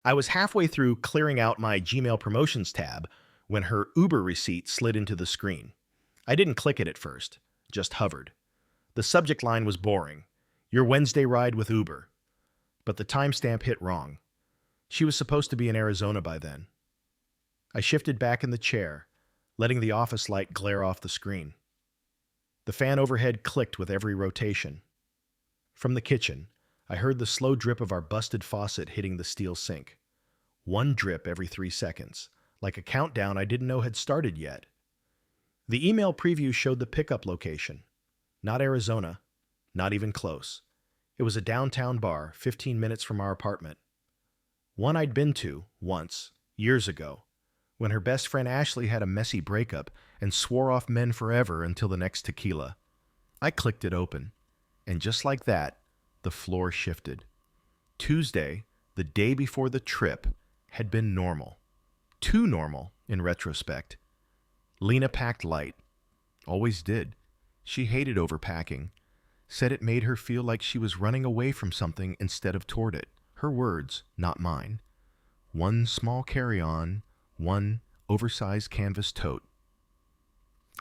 I was halfway through clearing out my Gmail promotions tab when her Uber receipt slid into the screen. I didn't click it at first, just hovered. The subject line was boring. Your Wednesday ride with Uber. But the timestamp hit wrong. She was supposed to be in Arizona by then. I shifted back in the chair, letting the office light glare off the screen. The fan overhead clicked with every rotation. From the kitchen, I heard the slow drip of our busted faucet hitting the steel sink. One drip every 3 seconds, like a countdown I didn't know had started yet. The email preview showed the pickup location. Not Arizona, not even close. It was a downtown bar, 15 minutes from our apartment. One I'd been to, once, years ago, when her best friend Ashley had a messy breakup and swore off men forever until the next tequila. I clicked it open, and just like that, the floor shifted. Tuesday, the day before the trip, had been normal. Too normal, in retrospect. Lena packed light. Always did. She hated overpacking. Said it made her feel like she was running away from something instead of toward it. Her words, not mine. One small carry-on, one oversized canvas tote.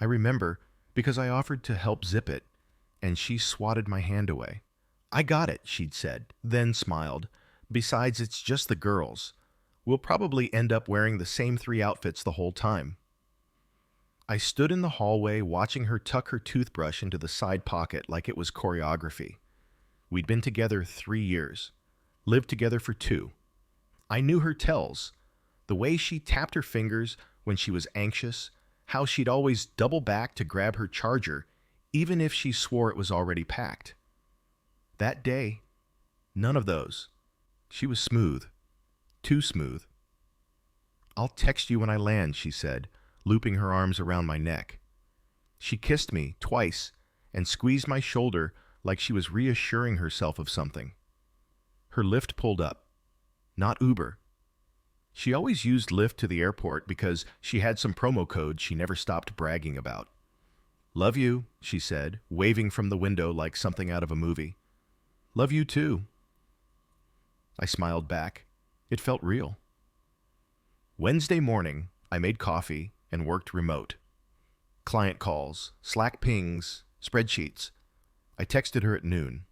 I remember because I offered to help zip it, and she swatted my hand away. I got it, she'd said, then smiled. Besides, it's just the girls. We'll probably end up wearing the same 3 outfits the whole time. I stood in the hallway watching her tuck her toothbrush into the side pocket like it was choreography. We'd been together 3 years, lived together for 2. I knew her tells, the way she tapped her fingers when she was anxious, how she'd always double back to grab her charger, even if she swore it was already packed. That day, none of those. She was smooth. Too smooth. I'll text you when I land, she said, looping her arms around my neck. She kissed me twice and squeezed my shoulder like she was reassuring herself of something. Her Lyft pulled up. Not Uber. She always used Lyft to the airport because she had some promo code she never stopped bragging about. Love you, she said, waving from the window like something out of a movie. Love you too. I smiled back. It felt real. Wednesday morning, I made coffee and worked remote. Client calls, Slack pings, spreadsheets. I texted her at noon.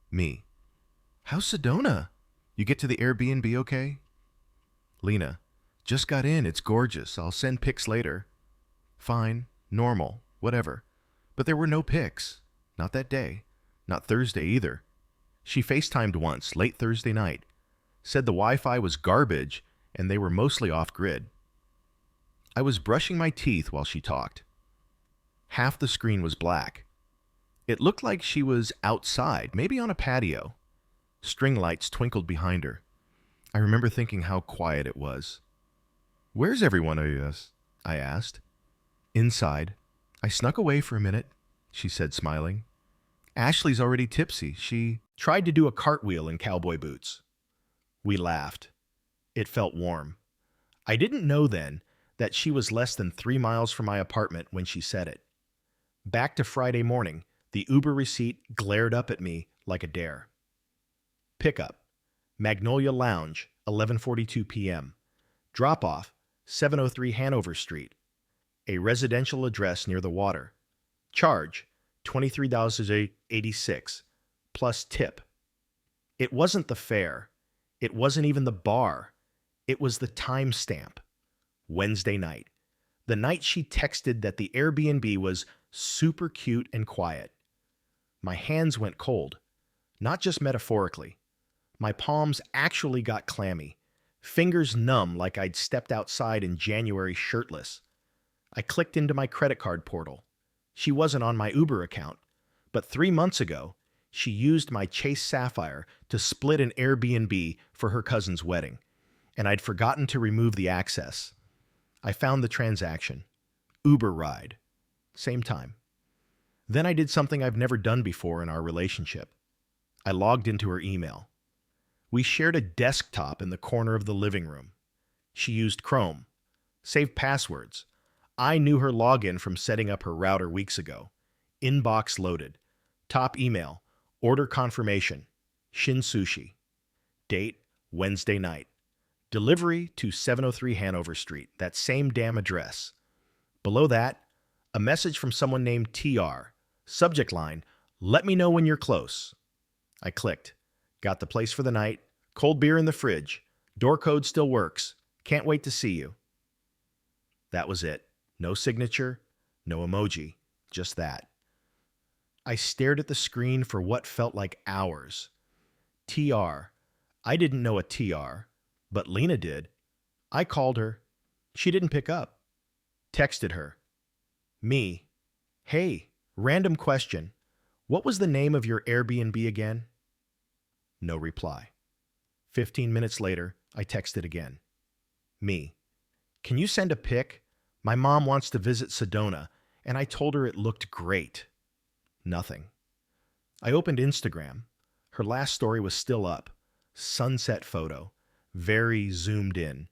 Me. How's Sedona? You get to the Airbnb okay? Lena. Just got in. It's gorgeous. I'll send pics later. Fine. Normal. Whatever. But there were no pics. Not that day. Not Thursday either. She FaceTimed once, late Thursday night. Said the Wi-Fi was garbage and they were mostly off-grid. I was brushing my teeth while she talked. Half the screen was black. It looked like she was outside, maybe on a patio. String lights twinkled behind her. I remember thinking how quiet it was. Where's everyone, I asked. Inside. I snuck away for a minute, she said, smiling. Ashley's already tipsy. She tried to do a cartwheel in cowboy boots. We laughed. It felt warm. I didn't know then that she was less than 3 miles from my apartment when she said it. Back to Friday morning, the Uber receipt glared up at me like a dare. Pickup. Magnolia Lounge, 11:42 p.m. Drop-off, 703 Hanover Street. A residential address near the water. Charge, $23.86, plus tip. It wasn't the fare. It wasn't even the bar. It was the timestamp. Wednesday night. The night she texted that the Airbnb was super cute and quiet. My hands went cold. Not just metaphorically. My palms actually got clammy. Fingers numb like I'd stepped outside in January shirtless. I clicked into my credit card portal. She wasn't on my Uber account. But 3 months ago, she used my Chase Sapphire to split an Airbnb for her cousin's wedding. And I'd forgotten to remove the access. I found the transaction. Uber ride. Same time. Then I did something I've never done before in our relationship. I logged into her email. We shared a desktop in the corner of the living room. She used Chrome. Saved passwords. I knew her login from setting up her router weeks ago. Inbox loaded. Top email. Order confirmation. Shin Sushi. Date, Wednesday night. Delivery to 703 Hanover Street, that same damn address. Below that, a message from someone named TR. Subject line, let me know when you're close. I clicked. Got the place for the night. Cold beer in the fridge. Door code still works. Can't wait to see you. That was it. No signature, no emoji, just that. I stared at the screen for what felt like hours. TR. I didn't know a TR, but Lena did. I called her. She didn't pick up. Texted her. Me. Hey, random question. What was the name of your Airbnb again? No reply. 15 minutes later, I texted again. Me. Can you send a pic? My mom wants to visit Sedona, and I told her it looked great. Nothing. I opened Instagram. Her last story was still up. Sunset photo. Very zoomed in.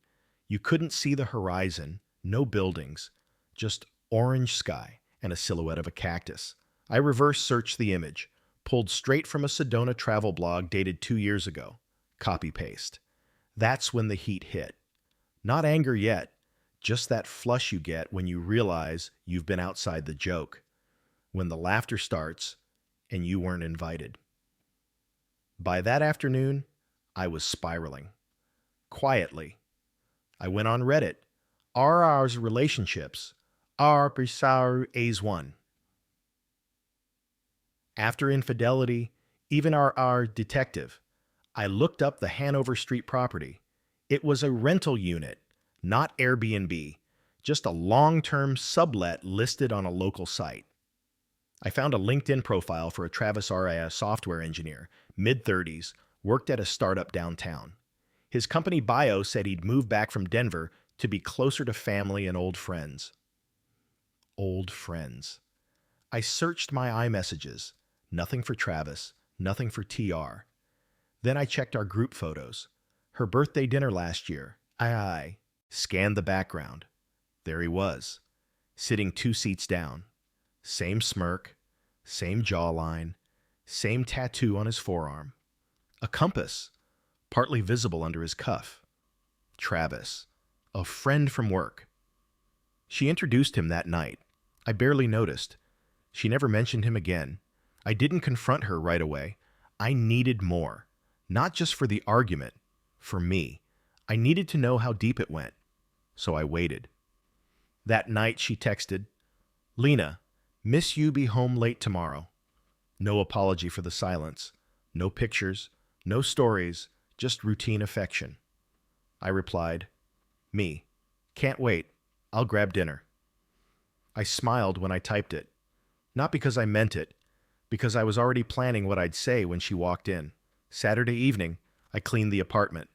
You couldn't see the horizon, no buildings, just orange sky and a silhouette of a cactus. I reverse searched the image, pulled straight from a Sedona travel blog dated 2 years ago. Copy paste. That's when the heat hit. Not anger yet, just that flush you get when you realize you've been outside the joke, when the laughter starts and you weren't invited. By that afternoon, I was spiraling. Quietly. I went on Reddit. RR's relationships. R Bizarre A's one. After infidelity, even RR detective. I looked up the Hanover Street property. It was a rental unit, not Airbnb, just a long-term sublet listed on a local site. I found a LinkedIn profile for a Travis RIS software engineer, mid-30s, worked at a startup downtown. His company bio said he'd moved back from Denver to be closer to family and old friends. Old friends. I searched my iMessages. Nothing for Travis, nothing for TR. Then I checked our group photos. Her birthday dinner last year. I scanned the background. There he was, sitting 2 seats down. Same smirk, same jawline, same tattoo on his forearm. A compass, partly visible under his cuff. Travis, a friend from work. She introduced him that night. I barely noticed. She never mentioned him again. I didn't confront her right away. I needed more. Not just for the argument, for me. I needed to know how deep it went. So I waited. That night she texted, Lena, miss you, be home late tomorrow. No apology for the silence. No pictures. No stories. Just routine affection. I replied, me. Can't wait. I'll grab dinner. I smiled when I typed it. Not because I meant it, because I was already planning what I'd say when she walked in. Saturday evening, I cleaned the apartment.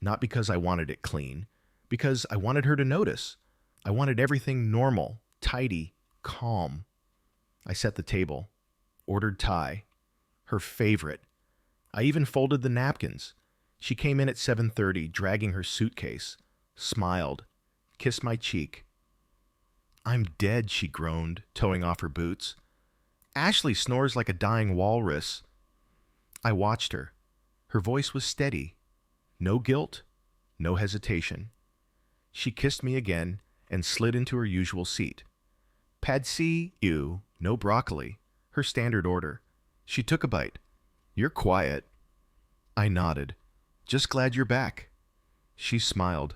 Not because I wanted it clean, because I wanted her to notice. I wanted everything normal, tidy, calm. I set the table, ordered Thai, her favorite. I even folded the napkins. She came in at 7:30, dragging her suitcase, smiled, kissed my cheek. I'm dead, she groaned, towing off her boots. Ashley snores like a dying walrus. I watched her. Her voice was steady. No guilt, no hesitation. She kissed me again and slid into her usual seat. Pad see ew, no broccoli, her standard order. She took a bite. You're quiet. I nodded. Just glad you're back. She smiled,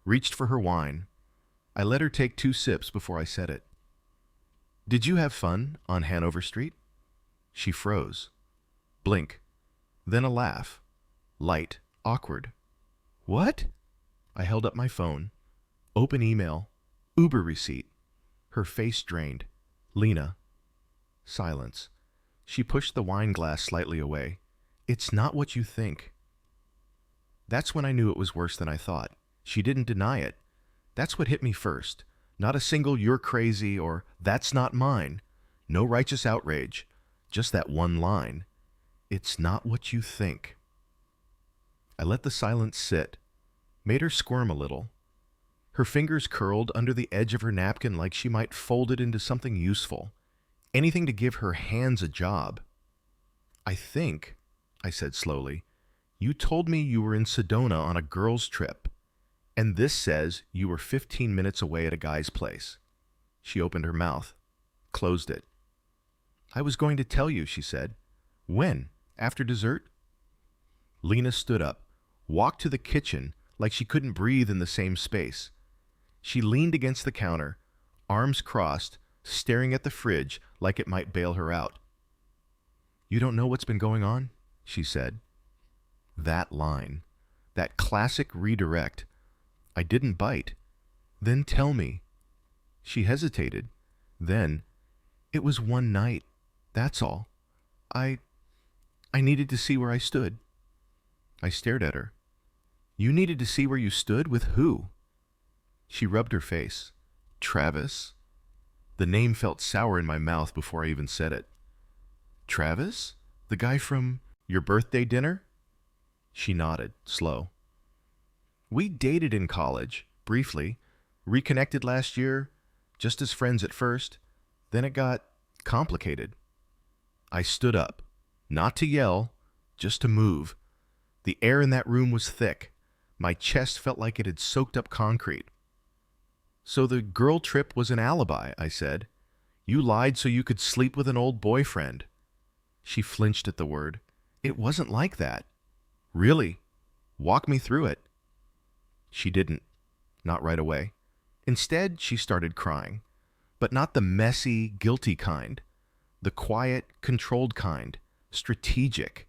reached for her wine. I let her take 2 sips before I said it. Did you have fun on Hanover Street? She froze. Blink. Then a laugh. Light, awkward. What? I held up my phone. Open email. Uber receipt. Her face drained. Lena. Silence. She pushed the wine glass slightly away. It's not what you think. That's when I knew it was worse than I thought. She didn't deny it. That's what hit me first. Not a single "you're crazy" or "that's not mine." No righteous outrage. Just that one line. It's not what you think. I let the silence sit. Made her squirm a little. Her fingers curled under the edge of her napkin like she might fold it into something useful. Anything to give her hands a job. I think, I said slowly, you told me you were in Sedona on a girls' trip. And this says you were 15 minutes away at a guy's place. She opened her mouth, closed it. I was going to tell you, she said. When? After dessert? Lena stood up, walked to the kitchen like she couldn't breathe in the same space. She leaned against the counter, arms crossed, staring at the fridge like it might bail her out. You don't know what's been going on? She said. That line, that classic redirect. I didn't bite. Then tell me. She hesitated. Then, it was one night. That's all. I needed to see where I stood. I stared at her. You needed to see where you stood? With who? She rubbed her face. Travis? The name felt sour in my mouth before I even said it. Travis? The guy from your birthday dinner? She nodded, slow. We dated in college, briefly, reconnected last year, just as friends at first. Then it got complicated. I stood up, not to yell, just to move. The air in that room was thick. My chest felt like it had soaked up concrete. So the girl trip was an alibi, I said. You lied so you could sleep with an old boyfriend. She flinched at the word. It wasn't like that. Really? Walk me through it. She didn't. Not right away. Instead, she started crying. But not the messy, guilty kind. The quiet, controlled kind. Strategic.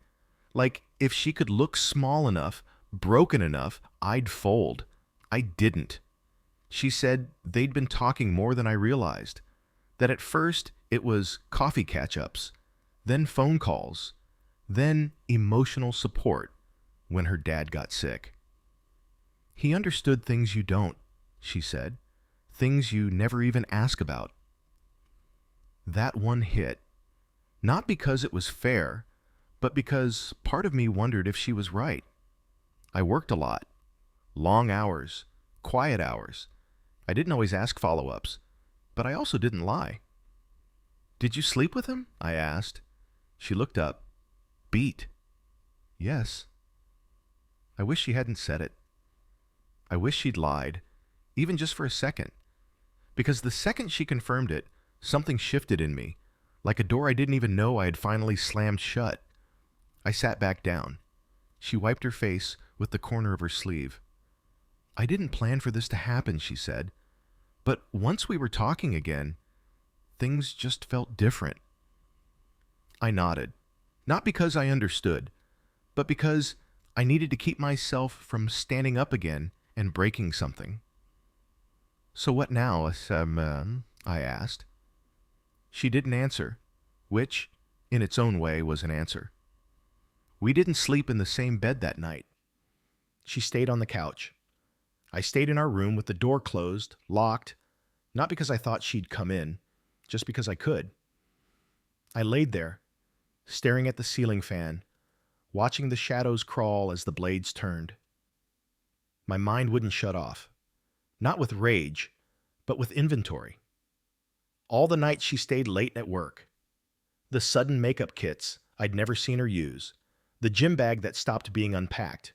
Like, if she could look small enough, broken enough, I'd fold. I didn't. She said they'd been talking more than I realized. That at first, it was coffee catch-ups. Then phone calls. Then emotional support when her dad got sick. He understood things you don't, she said. Things you never even ask about. That one hit. Not because it was fair, but because part of me wondered if she was right. I worked a lot. Long hours. Quiet hours. I didn't always ask follow-ups, but I also didn't lie. Did you sleep with him? I asked. She looked up. Beat. Yes. I wish she hadn't said it. I wish she'd lied, even just for a second. Because the second she confirmed it, something shifted in me, like a door I didn't even know I had finally slammed shut. I sat back down. She wiped her face with the corner of her sleeve. I didn't plan for this to happen, she said. But once we were talking again, things just felt different. I nodded, not because I understood, but because I needed to keep myself from standing up again and breaking something. So what now, I asked. She didn't answer, which, in its own way, was an answer. We didn't sleep in the same bed that night. She stayed on the couch. I stayed in our room with the door closed, locked, not because I thought she'd come in, just because I could. I laid there, staring at the ceiling fan, watching the shadows crawl as the blades turned. My mind wouldn't shut off, not with rage, but with inventory. All the nights she stayed late at work. The sudden makeup kits I'd never seen her use. The gym bag that stopped being unpacked.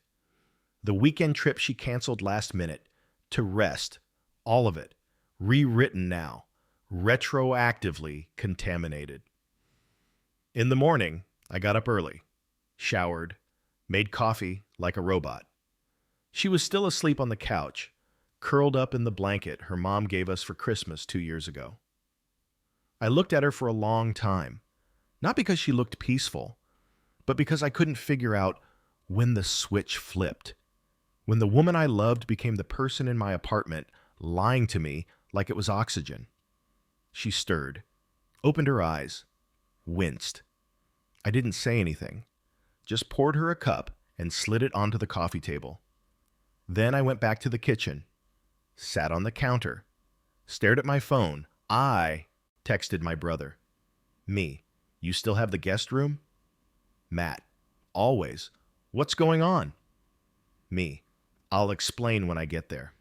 The weekend trip she canceled last minute. To rest. All of it. Rewritten now. Retroactively contaminated. In the morning, I got up early. Showered. Made coffee like a robot. She was still asleep on the couch, curled up in the blanket her mom gave us for Christmas 2 years ago. I looked at her for a long time. Not because she looked peaceful, but because I couldn't figure out when the switch flipped. When the woman I loved became the person in my apartment lying to me like it was oxygen. She stirred, opened her eyes, winced. I didn't say anything, just poured her a cup and slid it onto the coffee table. Then I went back to the kitchen, sat on the counter, stared at my phone. I texted my brother. Me, you still have the guest room? Matt, always. What's going on? Me, I'll explain when I get there.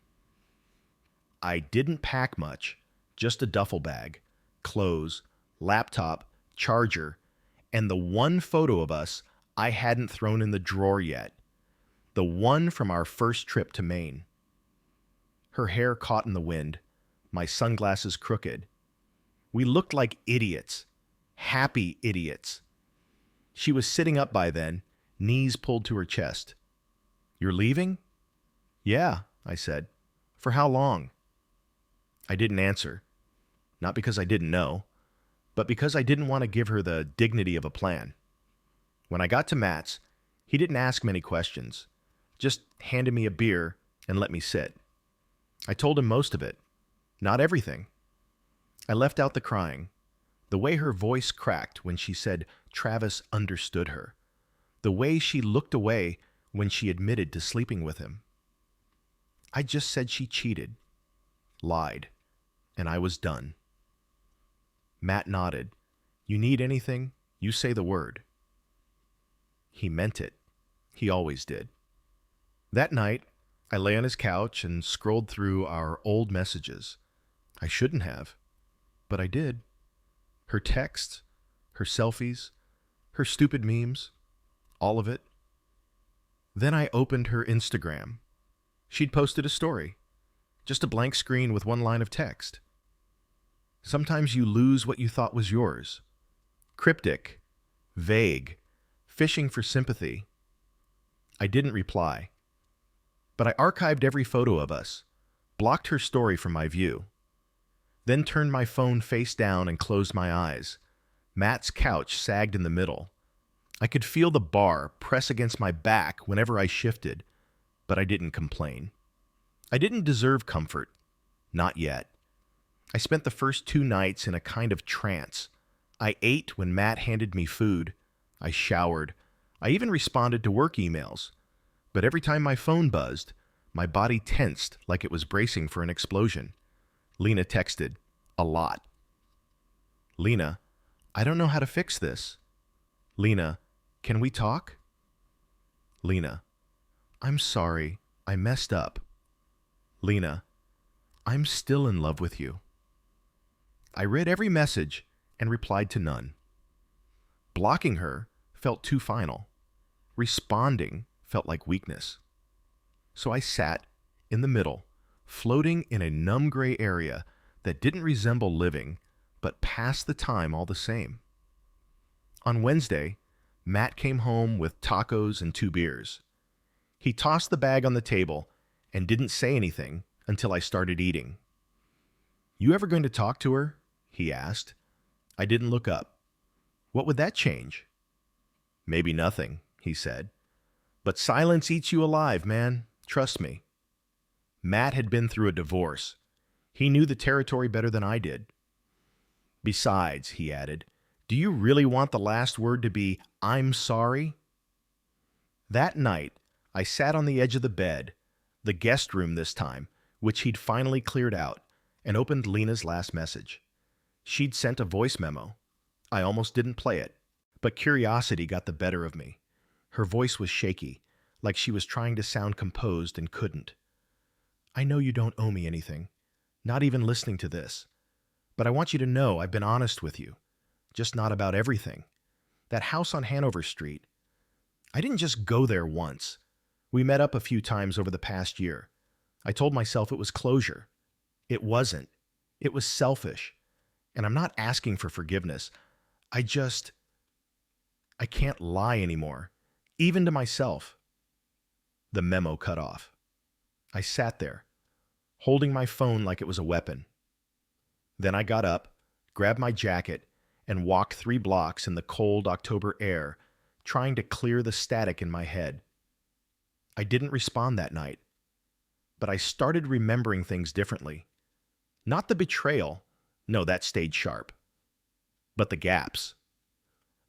I didn't pack much, just a duffel bag, clothes, laptop, charger, and the one photo of us I hadn't thrown in the drawer yet. The one from our first trip to Maine. her hair caught in the wind, my sunglasses crooked. We looked like idiots, happy idiots. She was sitting up by then, knees pulled to her chest. "You're leaving?" "Yeah," I said. "For how long?" I didn't answer, not because I didn't know, but because I didn't want to give her the dignity of a plan. When I got to Matt's, he didn't ask many questions, just handed me a beer and let me sit. I told him most of it, not everything. I left out the crying, the way her voice cracked when she said Travis understood her, the way she looked away when she admitted to sleeping with him. I just said she cheated, lied, and I was done. Matt nodded. "You need anything? You say the word." He meant it. He always did. That night, I lay on his couch and scrolled through our old messages. I shouldn't have, but I did. Her texts, her selfies, her stupid memes, all of it. Then I opened her Instagram. She'd posted a story, just a blank screen with one line of text. Sometimes you lose what you thought was yours. Cryptic, vague, fishing for sympathy. I didn't reply, but I archived every photo of us, blocked her story from my view, then turned my phone face down and closed my eyes. Matt's couch sagged in the middle. I could feel the bar press against my back whenever I shifted, but I didn't complain. I didn't deserve comfort. Not yet. I spent the first 2 nights in a kind of trance. I ate when Matt handed me food. I showered. I even responded to work emails. But every time my phone buzzed, my body tensed like it was bracing for an explosion. Lena texted, a lot. "Lena, I don't know how to fix this." "Lena, can we talk?" "Lena, I'm sorry, I messed up." "Lena, I'm still in love with you." I read every message and replied to none. Blocking her felt too final. Responding felt like weakness. So I sat in the middle, floating in a numb gray area that didn't resemble living, but passed the time all the same. On Wednesday, Matt came home with tacos and 2 beers. He tossed the bag on the table and didn't say anything until I started eating. "You ever going to talk to her?" he asked. I didn't look up. "What would that change?" "Maybe nothing," he said. "But silence eats you alive, man. Trust me." Matt had been through a divorce. He knew the territory better than I did. "Besides," he added, "do you really want the last word to be, 'I'm sorry'?" That night, I sat on the edge of the bed, the guest room this time, which he'd finally cleared out, and opened Lena's last message. She'd sent a voice memo. I almost didn't play it, but curiosity got the better of me. Her voice was shaky, like she was trying to sound composed and couldn't. "I know you don't owe me anything, not even listening to this. But I want you to know I've been honest with you, just not about everything. That house on Hanover Street, I didn't just go there once. We met up a few times over the past year. I told myself it was closure. It wasn't. It was selfish. And I'm not asking for forgiveness. I can't lie anymore, even to myself." The memo cut off. I sat there, holding my phone like it was a weapon. Then I got up, grabbed my jacket, and walked 3 blocks in the cold October air, trying to clear the static in my head. I didn't respond that night, but I started remembering things differently. Not the betrayal, no, that stayed sharp, but the gaps.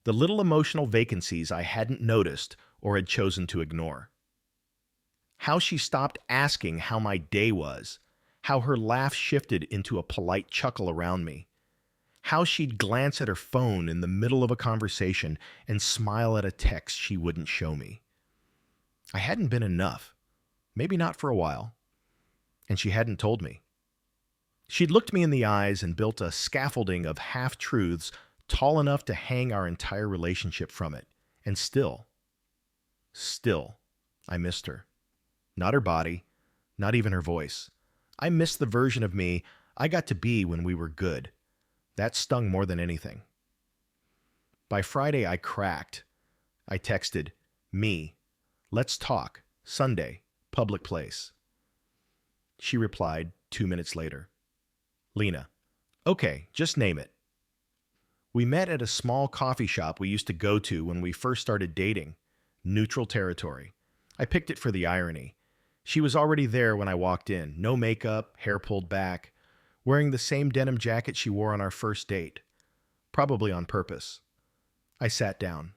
The little emotional vacancies I hadn't noticed or had chosen to ignore. How she stopped asking how my day was, how her laugh shifted into a polite chuckle around me, how she'd glance at her phone in the middle of a conversation and smile at a text she wouldn't show me. I hadn't been enough, maybe not for a while, and she hadn't told me. She'd looked me in the eyes and built a scaffolding of half-truths tall enough to hang our entire relationship from it, and still, I missed her. Not her body, not even her voice. I missed the version of me I got to be when we were good. That stung more than anything. By Friday, I cracked. I texted, me, let's talk, Sunday, public place. She replied 2 minutes later. Lena, okay, just name it. We met at a small coffee shop we used to go to when we first started dating. Neutral territory. I picked it for the irony. She was already there when I walked in. No makeup, hair pulled back, wearing the same denim jacket she wore on our first date. Probably on purpose. I sat down.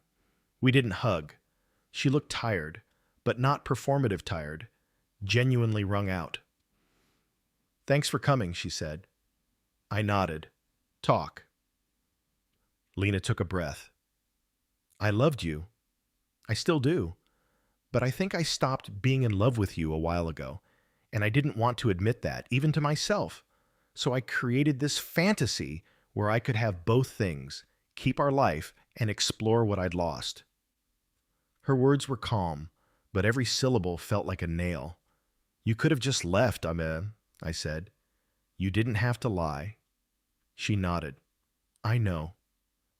We didn't hug. She looked tired, but not performative tired, genuinely wrung out. Thanks for coming, she said. I nodded. Talk. Lena took a breath. I loved you. I still do. But I think I stopped being in love with you a while ago, and I didn't want to admit that, even to myself. So I created this fantasy where I could have both things, keep our life, and explore what I'd lost. Her words were calm, but every syllable felt like a nail. You could have just left, I said. You didn't have to lie. She nodded. I know.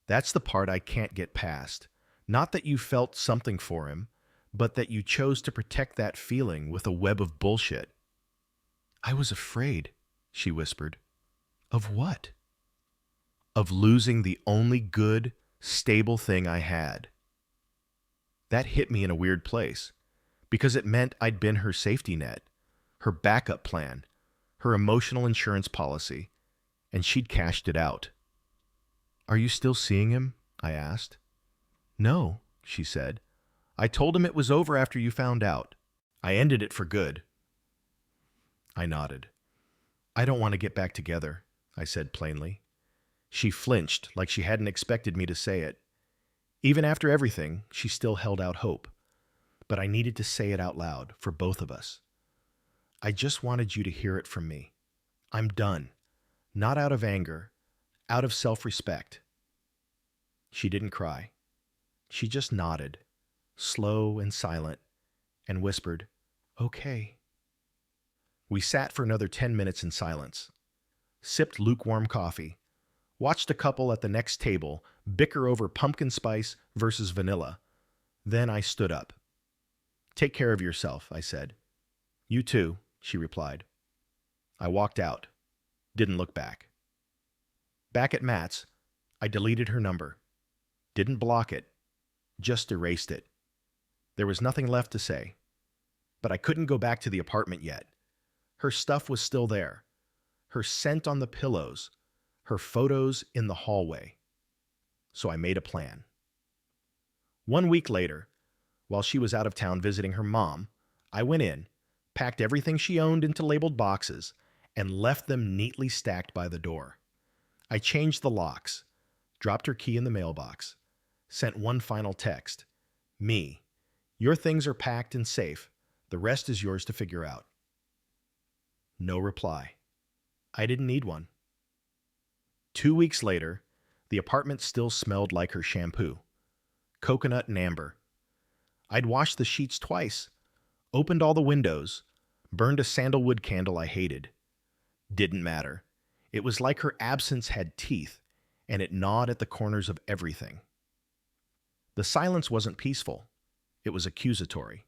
That's the part I can't get past. Not that you felt something for him, but that you chose to protect that feeling with a web of bullshit. I was afraid, she whispered. Of what? Of losing the only good, stable thing I had. That hit me in a weird place, because it meant I'd been her safety net, her backup plan, her emotional insurance policy, and she'd cashed it out. Are you still seeing him? I asked. No, she said. I told him it was over after you found out. I ended it for good. I nodded. I don't want to get back together, I said plainly. She flinched like she hadn't expected me to say it. Even after everything, she still held out hope. But I needed to say it out loud for both of us. I just wanted you to hear it from me. I'm done. Not out of anger, out of self-respect. She didn't cry. She just nodded, slow and silent, and whispered, okay. We sat for another 10 minutes in silence, sipped lukewarm coffee, watched a couple at the next table bicker over pumpkin spice versus vanilla. Then I stood up. Take care of yourself, I said. You too, she replied. I walked out, didn't look back. Back at Matt's, I deleted her number. Didn't block it, just erased it. There was nothing left to say. But I couldn't go back to the apartment yet. Her stuff was still there. Her scent on the pillows, her photos in the hallway. So I made a plan. 1 week later, while she was out of town visiting her mom, I went in, packed everything she owned into labeled boxes, and left them neatly stacked by the door. I changed the locks, dropped her key in the mailbox, sent one final text. Me, your things are packed and safe. The rest is yours to figure out. No reply. I didn't need one. 2 weeks later, the apartment still smelled like her shampoo. Coconut and amber. I'd washed the sheets twice, opened all the windows, burned a sandalwood candle I hated. Didn't matter. It was like her absence had teeth, and it gnawed at the corners of everything. The silence wasn't peaceful. It was accusatory.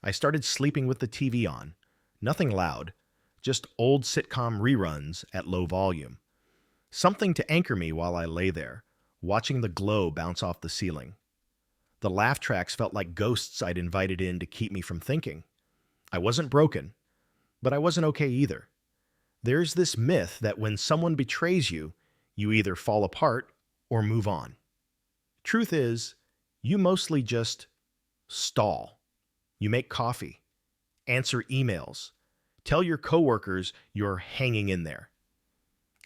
I started sleeping with the TV on. Nothing loud, just old sitcom reruns at low volume. Something to anchor me while I lay there, watching the glow bounce off the ceiling. The laugh tracks felt like ghosts I'd invited in to keep me from thinking. I wasn't broken, but I wasn't okay either. There's this myth that when someone betrays you, you either fall apart or move on. Truth is, you mostly just stall. You make coffee, answer emails, tell your coworkers you're hanging in there.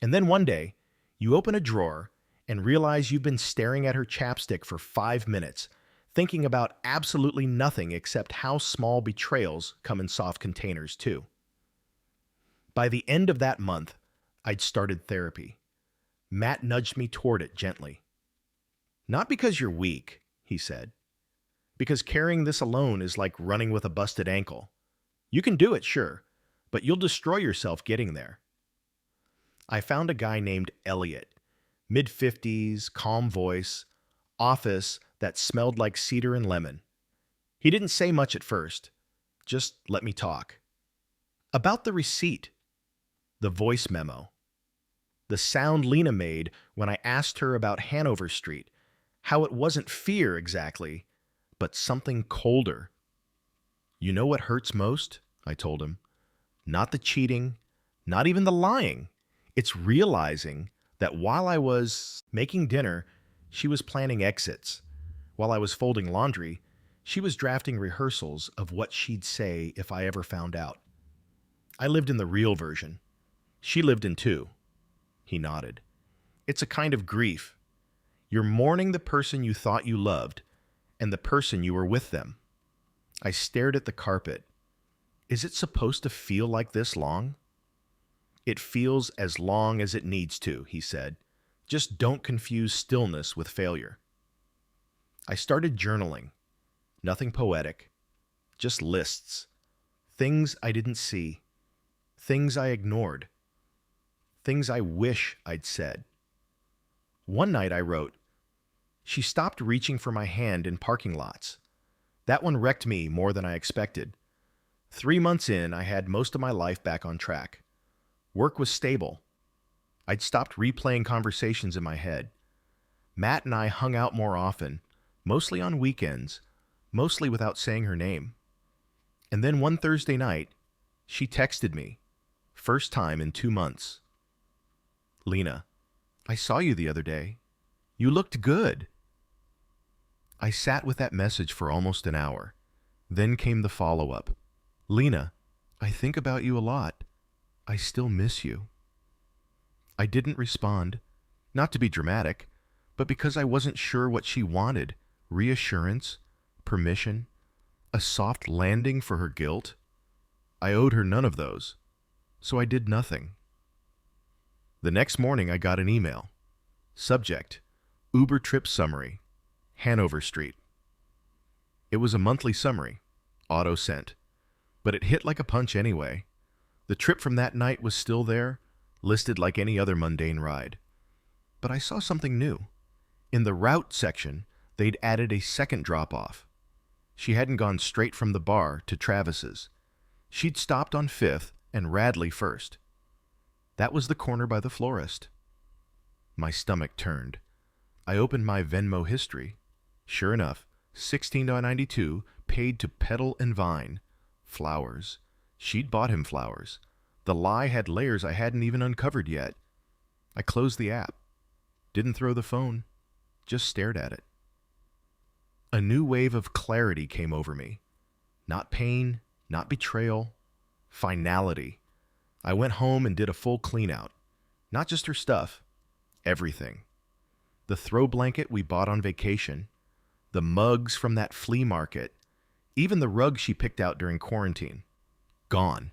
And then one day, you open a drawer and realize you've been staring at her chapstick for 5 minutes, thinking about absolutely nothing except how small betrayals come in soft containers too. By the end of that month, I'd started therapy. Matt nudged me toward it gently. Not because you're weak, he said. Because carrying this alone is like running with a busted ankle. You can do it, sure, but you'll destroy yourself getting there. I found a guy named Elliot, mid-50s, calm voice, office that smelled like cedar and lemon. He didn't say much at first, just let me talk. About the receipt, the voice memo, the sound Lena made when I asked her about Hanover Street, how it wasn't fear exactly, but something colder. You know what hurts most? I told him. Not the cheating, not even the lying. It's realizing that while I was making dinner, she was planning exits. While I was folding laundry, she was drafting rehearsals of what she'd say if I ever found out. I lived in the real version. She lived in two. He nodded. It's a kind of grief. You're mourning the person you thought you loved and the person you were with them. I stared at the carpet. Is it supposed to feel like this long? It feels as long as it needs to, he said. Just don't confuse stillness with failure. I started journaling. Nothing poetic. Just lists. Things I didn't see. Things I ignored. Things I wish I'd said. One night I wrote, she stopped reaching for my hand in parking lots. That one wrecked me more than I expected. 3 months in, I had most of my life back on track. Work was stable. I'd stopped replaying conversations in my head. Matt and I hung out more often, mostly on weekends, mostly without saying her name. And then one Thursday night, she texted me, first time in 2 months. Lena, I saw you the other day. You looked good. I sat with that message for almost an hour. Then came the follow-up. Lena, I think about you a lot. I still miss you. I didn't respond, not to be dramatic, but because I wasn't sure what she wanted. Reassurance, permission, a soft landing for her guilt. I owed her none of those, so I did nothing. The next morning I got an email. Subject, Uber trip summary, Hanover Street. It was a monthly summary, auto-sent, but it hit like a punch anyway. The trip from that night was still there, listed like any other mundane ride. But I saw something new. In the route section, they'd added a second drop-off. She hadn't gone straight from the bar to Travis's. She'd stopped on 5th and Radley first. That was the corner by the florist. My stomach turned. I opened my Venmo history. Sure enough, $16.92 paid to Petal and Vine. Flowers. She'd bought him flowers. The lie had layers I hadn't even uncovered yet. I closed the app. Didn't throw the phone. Just stared at it. A new wave of clarity came over me. Not pain, not betrayal. Finality. I went home and did a full clean-out. Not just her stuff. Everything. The throw blanket we bought on vacation. The mugs from that flea market. Even the rug she picked out during quarantine. Gone.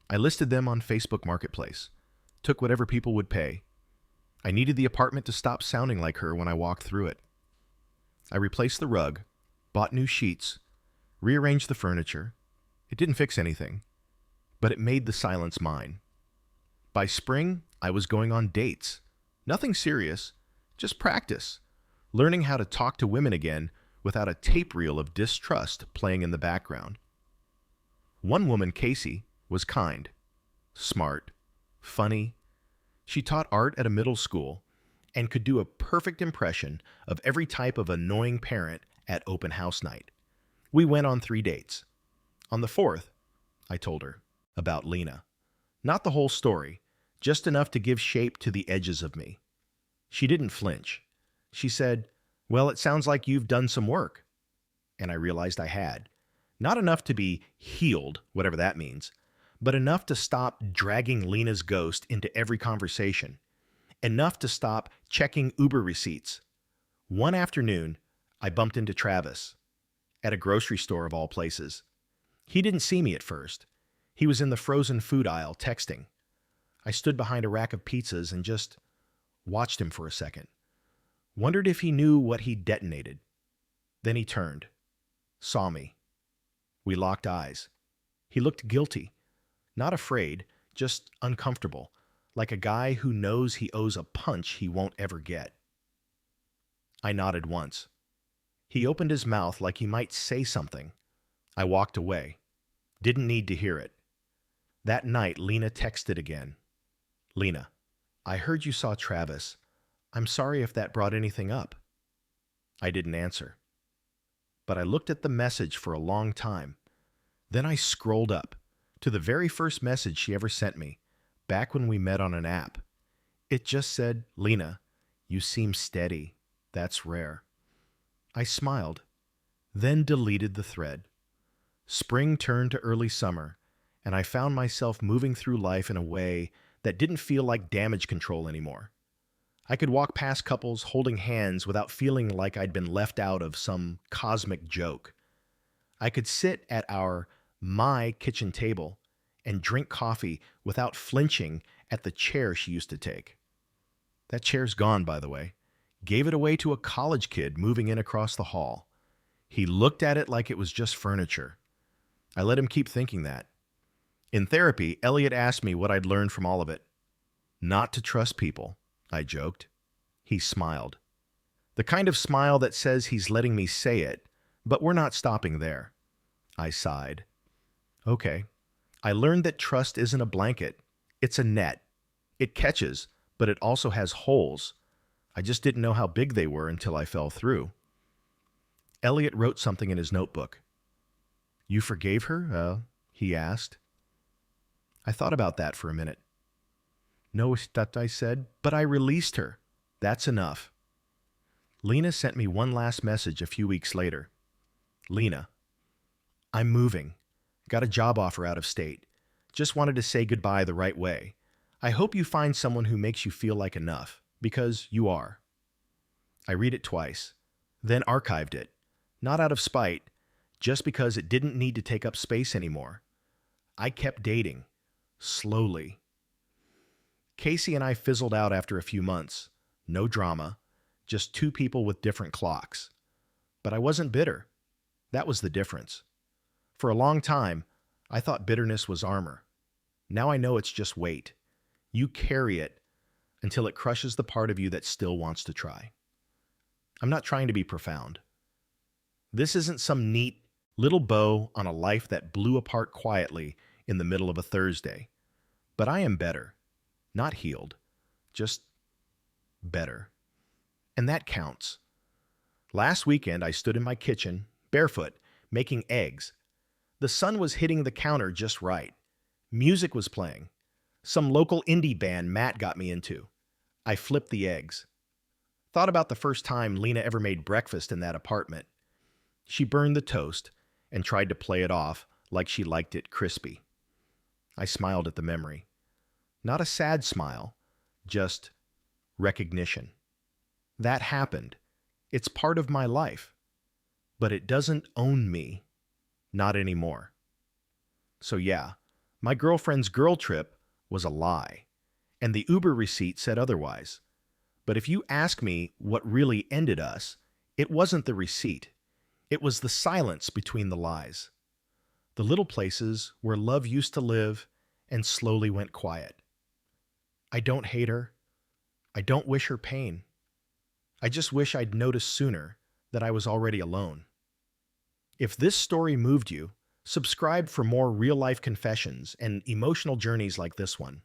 I listed them on Facebook Marketplace. Took whatever people would pay. I needed the apartment to stop sounding like her when I walked through it. I replaced the rug, bought new sheets, rearranged the furniture. It didn't fix anything, but it made the silence mine. By spring, I was going on dates. Nothing serious, just practice. Learning how to talk to women again without a tape reel of distrust playing in the background. One woman, Casey, was kind, smart, funny. She taught art at a middle school and could do a perfect impression of every type of annoying parent at open house night. We went on 3 dates. On the 4th, I told her about Lena. Not the whole story, just enough to give shape to the edges of me. She didn't flinch. She said, well, it sounds like you've done some work. And I realized I had. Not enough to be healed, whatever that means, but enough to stop dragging Lena's ghost into every conversation. Enough to stop checking Uber receipts. One afternoon, I bumped into Travis at a grocery store of all places. He didn't see me at first. He was in the frozen food aisle texting. I stood behind a rack of pizzas and just watched him for a second. Wondered if he knew what he'd detonated. Then he turned, saw me. We locked eyes. He looked guilty. Not afraid, just uncomfortable, like a guy who knows he owes a punch he won't ever get. I nodded once. He opened his mouth like he might say something. I walked away. Didn't need to hear it. That night, Lena texted again. Lena, I heard you saw Travis. I'm sorry if that brought anything up. I didn't answer. But I looked at the message for a long time. Then I scrolled up to the very first message she ever sent me, back when we met on an app. It just said, Lena, you seem steady. That's rare. I smiled, then deleted the thread. Spring turned to early summer, and I found myself moving through life in a way that didn't feel like damage control anymore. I could walk past couples holding hands without feeling like I'd been left out of some cosmic joke. I could sit at my kitchen table and drink coffee without flinching at the chair she used to take. That chair's gone, by the way. Gave it away to a college kid moving in across the hall. He looked at it like it was just furniture. I let him keep thinking that. In therapy, Elliot asked me what I'd learned from all of it. Not to trust people, I joked. He smiled. The kind of smile that says he's letting me say it, but we're not stopping there. I sighed. Okay. I learned that trust isn't a blanket. It's a net. It catches, but it also has holes. I just didn't know how big they were until I fell through. Elliot wrote something in his notebook. You forgave her? He asked. I thought about that for a minute. No, that I said, but I released her. That's enough. Lena sent me one last message a few weeks later. Lena, I'm moving. Got a job offer out of state. Just wanted to say goodbye the right way. I hope you find someone who makes you feel like enough, because you are. I read it twice, then archived it. Not out of spite, just because it didn't need to take up space anymore. I kept dating, slowly. Casey and I fizzled out after a few months. No drama, just two people with different clocks. But I wasn't bitter. That was the difference. For a long time, I thought bitterness was armor. Now I know it's just weight. You carry it until it crushes the part of you that still wants to try. I'm not trying to be profound. This isn't some neat little bow on a life that blew apart quietly in the middle of a Thursday. But I am better. Not healed. Just better. And that counts. Last weekend, I stood in my kitchen, barefoot, making eggs. The sun was hitting the counter just right. Music was playing. Some local indie band Matt got me into. I flipped the eggs. Thought about the first time Lena ever made breakfast in that apartment. She burned the toast and tried to play it off like she liked it crispy. I smiled at the memory. Not a sad smile, just recognition. That happened. It's part of my life. But it doesn't own me. Not anymore. So yeah, my girlfriend's girl trip was a lie, and the Uber receipt said otherwise. But if you ask me what really ended us, it wasn't the receipt. It was the silence between the lies. The little places where love used to live and slowly went quiet. I don't hate her. I don't wish her pain. I just wish I'd noticed sooner that I was already alone. If this story moved you, subscribe for more real-life confessions and emotional journeys like this one.